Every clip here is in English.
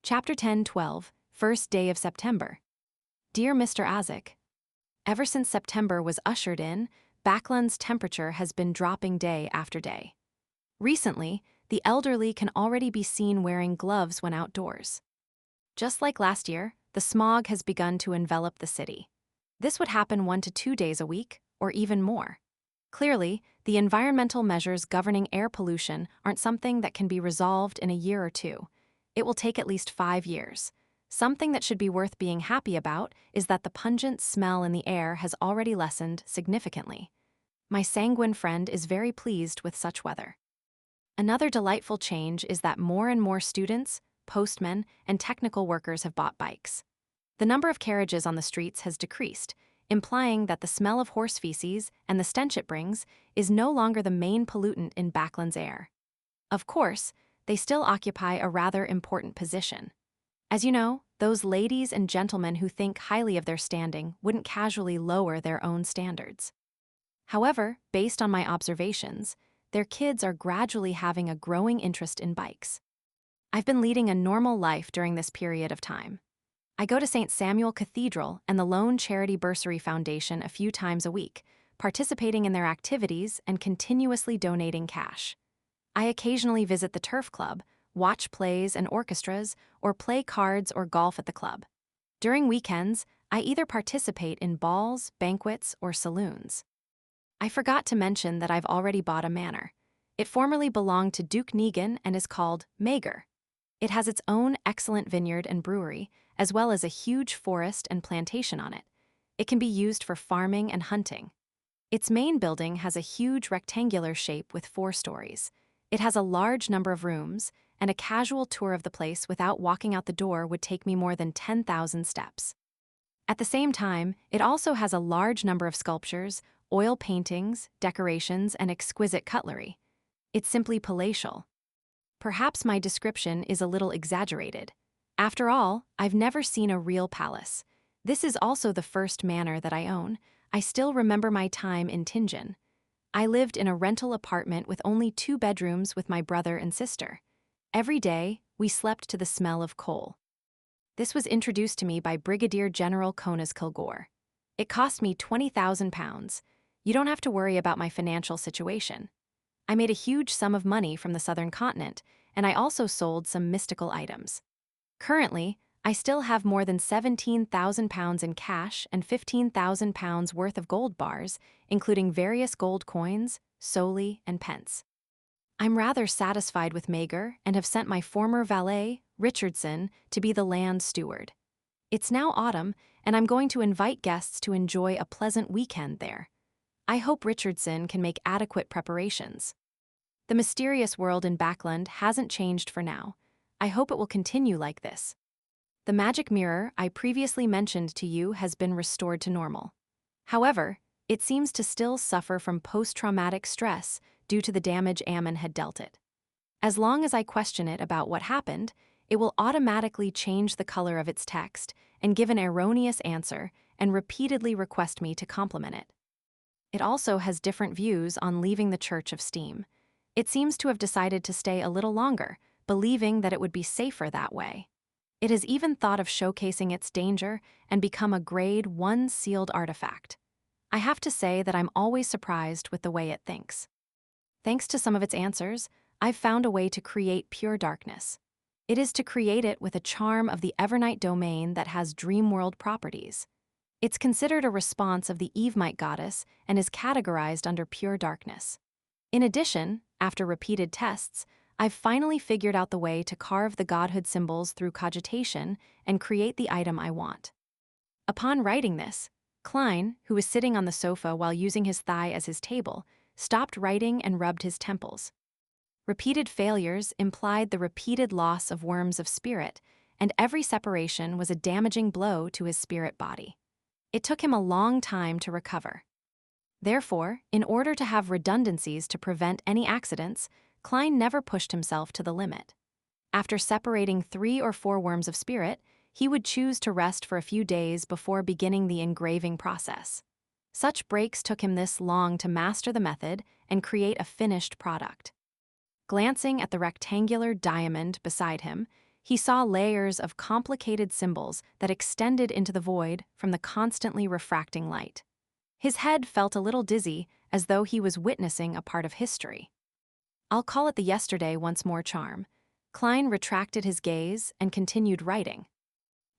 Chapter 10:12, First Day of September. Dear Mr. Isaac, ever since September was ushered in, Backlund's temperature has been dropping day after day. Recently, the elderly can already be seen wearing gloves when outdoors. Just like last year, the smog has begun to envelop the city. This would happen 1 to 2 days a week, or even more. Clearly, the environmental measures governing air pollution aren't something that can be resolved in a year or two. It will take at least 5 years. Something that should be worth being happy about is that the pungent smell in the air has already lessened significantly. My sanguine friend is very pleased with such weather. Another delightful change is that more and more students, postmen, and technical workers have bought bikes. The number of carriages on the streets has decreased, implying that the smell of horse feces and the stench it brings is no longer the main pollutant in Backlund's air. Of course, they still occupy a rather important position. As you know, those ladies and gentlemen who think highly of their standing wouldn't casually lower their own standards. However, based on my observations, their kids are gradually having a growing interest in bikes. I've been leading a normal life during this period of time. I go to St. Samuel Cathedral and the Lone Charity Bursary Foundation a few times a week, participating in their activities and continuously donating cash. I occasionally visit the Turf Club, watch plays and orchestras, or play cards or golf at the club. During weekends, I either participate in balls, banquets, or saloons. I forgot to mention that I've already bought a manor. It formerly belonged to Duke Negan and is called Mager. It has its own excellent vineyard and brewery, as well as a huge forest and plantation on it. It can be used for farming and hunting. Its main building has a huge rectangular shape with 4 stories. It has a large number of rooms, and a casual tour of the place without walking out the door would take me more than 10,000 steps. At the same time, it also has a large number of sculptures, oil paintings, decorations, and exquisite cutlery. It's simply palatial. Perhaps my description is a little exaggerated. After all, I've never seen a real palace. This is also the first manor that I own. I still remember my time in Tingen. I lived in a rental apartment with only 2 bedrooms with my brother and sister. Every day, we slept to the smell of coal. This was introduced to me by Brigadier General Conas Kilgore. It cost me £20,000. You don't have to worry about my financial situation. I made a huge sum of money from the southern continent, and I also sold some mystical items. Currently, I still have more than £17,000 in cash and £15,000 worth of gold bars, including various gold coins, soli, and pence. I'm rather satisfied with Mager and have sent my former valet, Richardson, to be the land steward. It's now autumn, and I'm going to invite guests to enjoy a pleasant weekend there. I hope Richardson can make adequate preparations. The mysterious world in Backlund hasn't changed for now. I hope it will continue like this. The magic mirror I previously mentioned to you has been restored to normal. However, it seems to still suffer from post-traumatic stress due to the damage Ammon had dealt it. As long as I question it about what happened, it will automatically change the color of its text and give an erroneous answer and repeatedly request me to compliment it. It also has different views on leaving the Church of Steam. It seems to have decided to stay a little longer, believing that it would be safer that way. It has even thought of showcasing its danger and become a Grade 1 sealed artifact. I have to say that I'm always surprised with the way it thinks. Thanks to some of its answers, I've found a way to create pure darkness. It is to create it with a charm of the Evernight domain that has Dreamworld properties. It's considered a response of the Evemite goddess and is categorized under pure darkness. In addition, after repeated tests, I've finally figured out the way to carve the godhood symbols through cogitation and create the item I want. Upon writing this, Klein, who was sitting on the sofa while using his thigh as his table, stopped writing and rubbed his temples. Repeated failures implied the repeated loss of worms of spirit, and every separation was a damaging blow to his spirit body. It took him a long time to recover. Therefore, in order to have redundancies to prevent any accidents, Klein never pushed himself to the limit. After separating 3 or 4 worms of spirit, he would choose to rest for a few days before beginning the engraving process. Such breaks took him this long to master the method and create a finished product. Glancing at the rectangular diamond beside him, He saw layers of complicated symbols that extended into the void from the constantly refracting light. His head felt a little dizzy, as though he was witnessing a part of history. I'll call it the yesterday once more charm. Klein retracted his gaze and continued writing.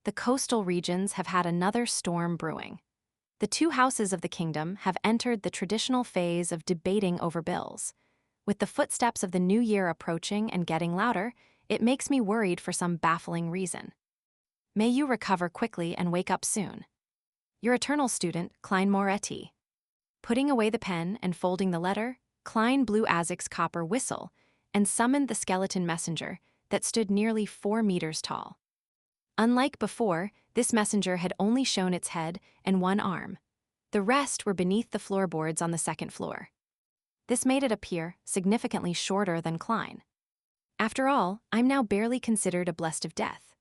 The coastal regions have had another storm brewing. The two houses of the kingdom have entered the traditional phase of debating over bills. With the footsteps of the new year approaching and getting louder, it makes me worried for some baffling reason. May you recover quickly and wake up soon. Your eternal student, Klein Moretti. Putting away the pen and folding the letter, Klein blew Azek's copper whistle and summoned the skeleton messenger that stood nearly 4 meters tall. Unlike before, this messenger had only shown its head and one arm. The rest were beneath the floorboards on the second floor. This made it appear significantly shorter than Klein. After all, I'm now barely considered a blessed of death.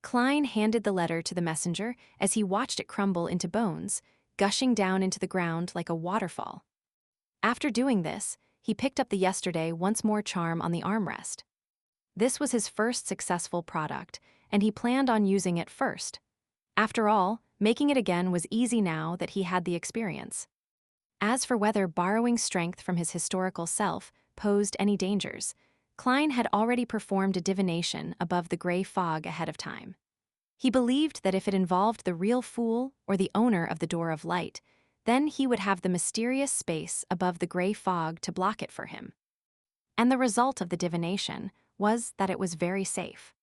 Klein handed the letter to the messenger as he watched it crumble into bones, gushing down into the ground like a waterfall. After doing this, he picked up the yesterday once more charm on the armrest. This was his first successful product, and he planned on using it first. After all, making it again was easy now that he had the experience. As for whether borrowing strength from his historical self posed any dangers, Klein had already performed a divination above the gray fog ahead of time. He believed that if it involved the real fool or the owner of the Door of Light, then he would have the mysterious space above the gray fog to block it for him. And the result of the divination was that it was very safe.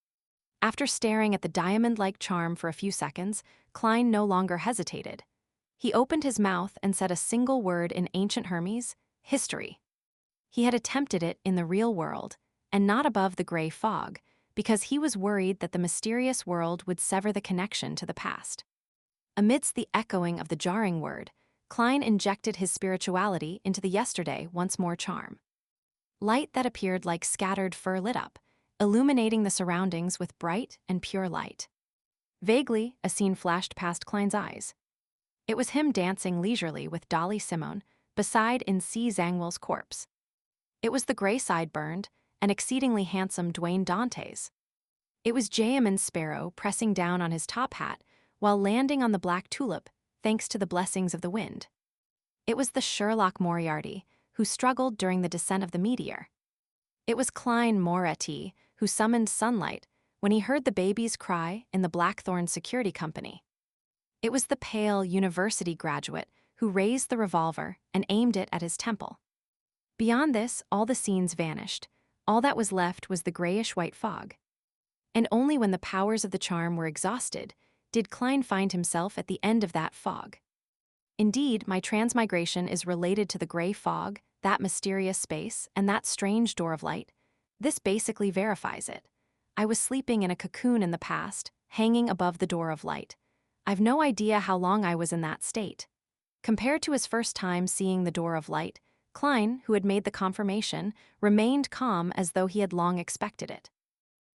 After staring at the diamond-like charm for a few seconds, Klein no longer hesitated. He opened his mouth and said a single word in ancient Hermes: history. He had attempted it in the real world, and not above the gray fog, because he was worried that the mysterious world would sever the connection to the past. Amidst the echoing of the jarring word, Klein injected his spirituality into the yesterday once more charm. Light that appeared like scattered fur lit up, illuminating the surroundings with bright and pure light. Vaguely, a scene flashed past Klein's eyes. It was him dancing leisurely with Dolly Simone beside C. Zangwill's corpse. It was the gray side-burned and exceedingly handsome Dwayne Dantes. It was Jayaman Sparrow pressing down on his top hat while landing on the black tulip thanks to the blessings of the wind. It was the Sherlock Moriarty who struggled during the descent of the meteor. It was Klein Moretti who summoned sunlight when he heard the baby's cry in the Blackthorn Security Company. It was the pale university graduate who raised the revolver and aimed it at his temple. Beyond this, all the scenes vanished. All that was left was the grayish-white fog. And only when the powers of the charm were exhausted did Klein find himself at the end of that fog. Indeed, my transmigration is related to the gray fog, that mysterious space, and that strange door of light. This basically verifies it. I was sleeping in a cocoon in the past, hanging above the door of light. I've no idea how long I was in that state. Compared to his first time seeing the door of light, Klein, who had made the confirmation, remained calm as though he had long expected it.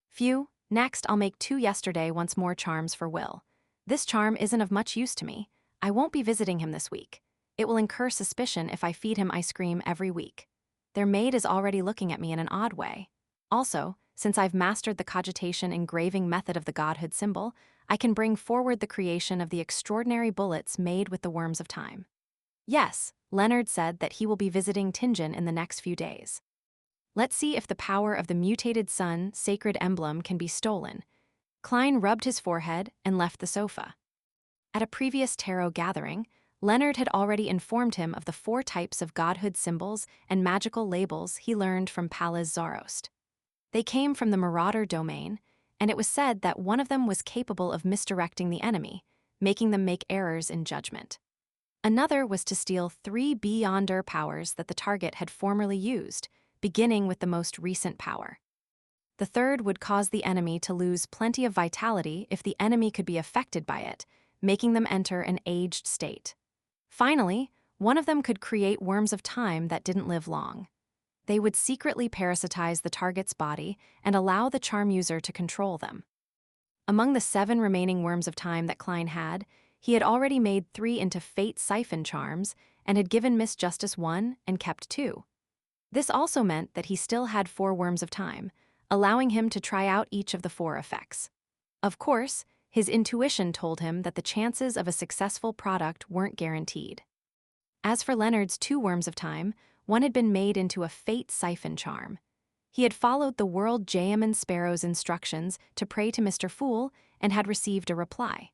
Phew, next I'll make 2 yesterday once more charms for Will. This charm isn't of much use to me. I won't be visiting him this week. It will incur suspicion if I feed him ice cream every week. Their maid is already looking at me in an odd way. Also, since I've mastered the cogitation engraving method of the godhood symbol, I can bring forward the creation of the extraordinary bullets made with the worms of time. Yes, Leonard said that he will be visiting Tingen in the next few days. Let's see if the power of the mutated sun sacred emblem can be stolen. Klein rubbed his forehead and left the sofa. At a previous tarot gathering, Leonard had already informed him of the 4 types of godhood symbols and magical labels he learned from Pallas Zarost. They came from the Marauder domain, and it was said that one of them was capable of misdirecting the enemy, making them make errors in judgment. Another was to steal 3 Beyonder powers that the target had formerly used, beginning with the most recent power. The third would cause the enemy to lose plenty of vitality if the enemy could be affected by it, making them enter an aged state. Finally, one of them could create worms of time that didn't live long. They would secretly parasitize the target's body and allow the charm user to control them. Among the 7 remaining worms of time that Klein had, he had already made 3 into Fate Siphon charms and had given Miss Justice 1 and kept 2. This also meant that he still had 4 worms of time, allowing him to try out each of the 4 effects. Of course, his intuition told him that the chances of a successful product weren't guaranteed. As for Leonard's 2 worms of time, one had been made into a fate siphon charm. He had followed the World Jayamon Sparrow's instructions to pray to Mr. Fool and had received a reply.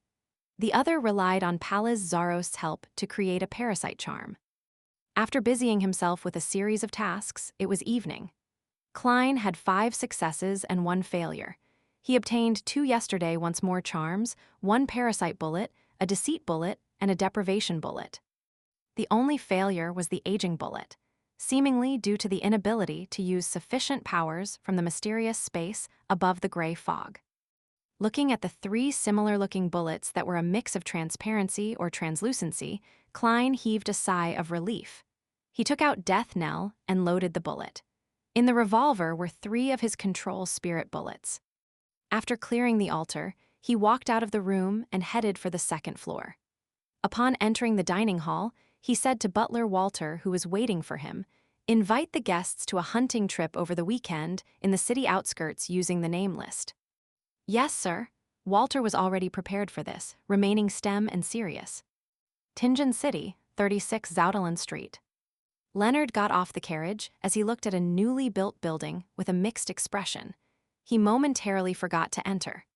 The other relied on Pallas Zarost's help to create a parasite charm. After busying himself with a series of tasks, it was evening. Klein had 5 successes and 1 failure. He obtained 2 yesterday once more charms, 1 parasite bullet, a deceit bullet, and a deprivation bullet. The only failure was the aging bullet, seemingly due to the inability to use sufficient powers from the mysterious space above the gray fog. Looking at the 3 similar-looking bullets that were a mix of transparency or translucency, Klein heaved a sigh of relief. He took out Death Knell and loaded the bullet. In the revolver were 3 of his control spirit bullets. After clearing the altar, he walked out of the room and headed for the 2nd floor. Upon entering the dining hall, he said to butler Walter, who was waiting for him, "Invite the guests to a hunting trip over the weekend in the city outskirts using the name list." "Yes, sir." Walter was already prepared for this, remaining stem and serious. "Tingen City, 36 Zoudeland Street." Leonard got off the carriage as he looked at a newly built building with a mixed expression. He momentarily forgot to enter.